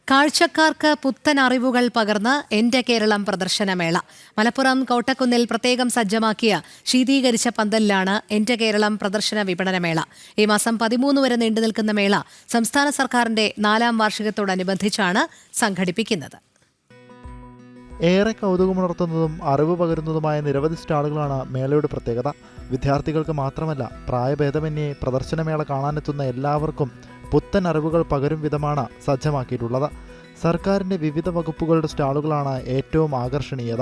കാഴ്ചക്കാർക്ക് പുത്തൻ അറിവുകൾ പകർന്ന് എന്റെ കേരളം പ്രദർശനമേള. മലപ്പുറം കോട്ടക്കുന്നിൽ പ്രത്യേകം സജ്ജമാക്കിയ ശീതീകരിച്ച പന്തലിലാണ് എന്റെ കേരളം പ്രദർശന വിപണനമേള. ഈ മാസം 13 വരെ നീണ്ടുനിൽക്കുന്ന മേള സംസ്ഥാന സർക്കാരിന്റെ 4ാം വാർഷികത്തോടനുബന്ധിച്ചാണ് സംഘടിപ്പിക്കുന്നത്. ഏറെ കൗതുകമുണർത്തുന്നതും അറിവ് പകരുന്നതുമായ നിരവധി സ്റ്റാളുകളാണ് മേളയുടെ പ്രത്യേകത. വിദ്യാർത്ഥികൾക്ക് മാത്രമല്ല, പ്രായഭേദമന്യേ പ്രദർശനമേള കാണാനെത്തുന്ന എല്ലാവർക്കും പുത്തൻ അറിവുകൾ പകരും വിധമാണ് സജ്ജമാക്കിയിട്ടുള്ളത്. സർക്കാരിൻ്റെ വിവിധ വകുപ്പുകളുടെ സ്റ്റാളുകളാണ് ഏറ്റവും ആകർഷണീയത.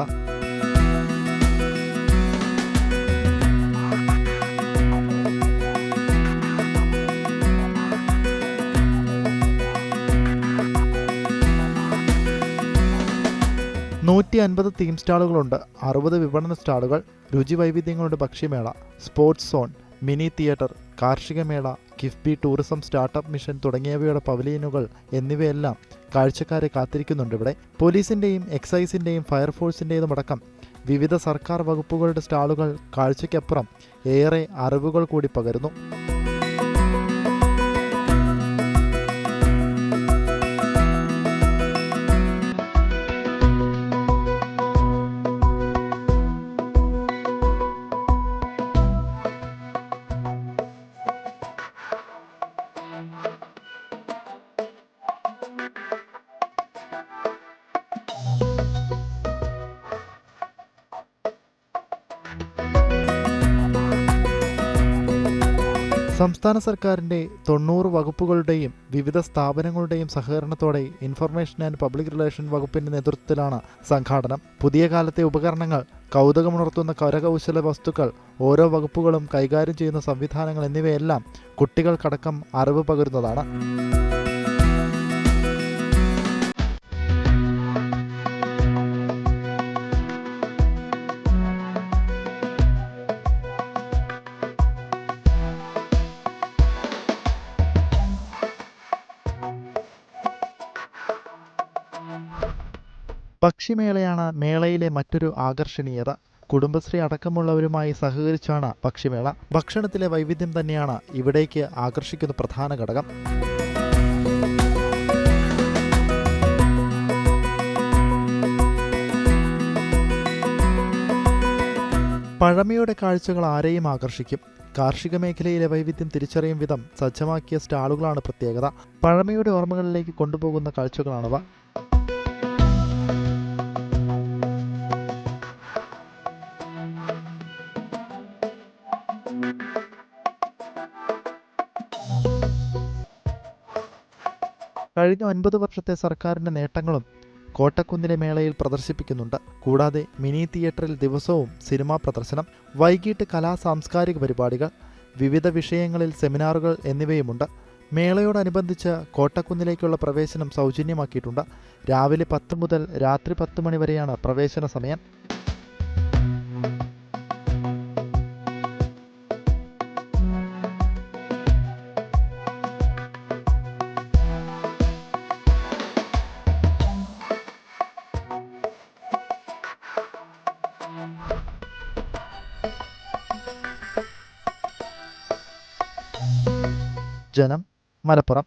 $150 തീം സ്റ്റാളുകളുണ്ട്, 60 വിപണന സ്റ്റാളുകൾ, രുചി വൈവിധ്യങ്ങളുടെ ഭക്ഷ്യമേള, സ്പോർട്സ് സോൺ, മിനി തിയേറ്റർ, കാർഷികമേള, കിഫ്ബി ടൂറിസം സ്റ്റാർട്ടപ്പ് മിഷൻ തുടങ്ങിയവയുടെ പവലിയനുകൾ എന്നിവയെല്ലാം കാഴ്ചക്കാരെ കാത്തിരിക്കുന്നുണ്ട്. ഇവിടെ പോലീസിൻ്റെയും എക്സൈസിൻ്റെയും ഫയർഫോഴ്സിൻ്റെതുമടക്കം വിവിധ സർക്കാർ വകുപ്പുകളുടെ സ്റ്റാളുകൾ കാഴ്ചയ്ക്കപ്പുറം ഏറെ അറിവുകൾ കൂടി പകരുന്നു. സംസ്ഥാന സർക്കാരിൻ്റെ 90 വകുപ്പുകളുടെയും വിവിധ സ്ഥാപനങ്ങളുടെയും സഹകരണത്തോടെ ഇൻഫർമേഷൻ ആൻഡ് പബ്ലിക് റിലേഷൻ വകുപ്പിൻ്റെ നേതൃത്വത്തിലാണ് സംഘാടനം. പുതിയ കാലത്തെ ഉപകരണങ്ങൾ, കൗതുകമുണർത്തുന്ന കരകൗശല വസ്തുക്കൾ, ഓരോ വകുപ്പുകളും കൈകാര്യം ചെയ്യുന്ന സംവിധാനങ്ങൾ എന്നിവയെല്ലാം കുട്ടികൾക്കടക്കം അറിവ് പകരുന്നതാണ്. പക്ഷിമേളയാണ് മേളയിലെ മറ്റൊരു ആകർഷണീയത. കുടുംബശ്രീ അടക്കമുള്ളവരുമായി സഹകരിച്ചാണ് പക്ഷിമേള. ഭക്ഷണത്തിലെ വൈവിധ്യം തന്നെയാണ് ഇവിടേക്ക് ആകർഷിക്കുന്ന പ്രധാന ഘടകം. പഴമയുടെ കാഴ്ചകൾ ആരെയും ആകർഷിക്കും. കാർഷിക മേഖലയിലെ വൈവിധ്യം തിരിച്ചറിയും വിധം സജ്ജമാക്കിയ സ്റ്റാളുകളാണ് പ്രത്യേകത. പഴമയുടെ ഓർമ്മകളിലേക്ക് കൊണ്ടുപോകുന്ന കാഴ്ചകളാണവ. കഴിഞ്ഞ 9 വർഷത്തെ സർക്കാരിൻ്റെ നേട്ടങ്ങളും കോട്ടക്കുന്നിലെ മേളയിൽ പ്രദർശിപ്പിക്കുന്നുണ്ട്. കൂടാതെ മിനി തിയേറ്ററിൽ ദിവസവും സിനിമാ പ്രദർശനം, വൈകിട്ട് സാംസ്കാരിക പരിപാടികൾ, വിവിധ വിഷയങ്ങളിൽ സെമിനാറുകൾ എന്നിവയുമുണ്ട്. മേളയോടനുബന്ധിച്ച് കോട്ടക്കുന്നിലേക്കുള്ള പ്രവേശനം സൗജന്യമാക്കിയിട്ടുണ്ട്. രാവിലെ 10 മുതൽ രാത്രി 10 മണി വരെയാണ് പ്രവേശന സമയം. ജനം, മലപ്പുറം.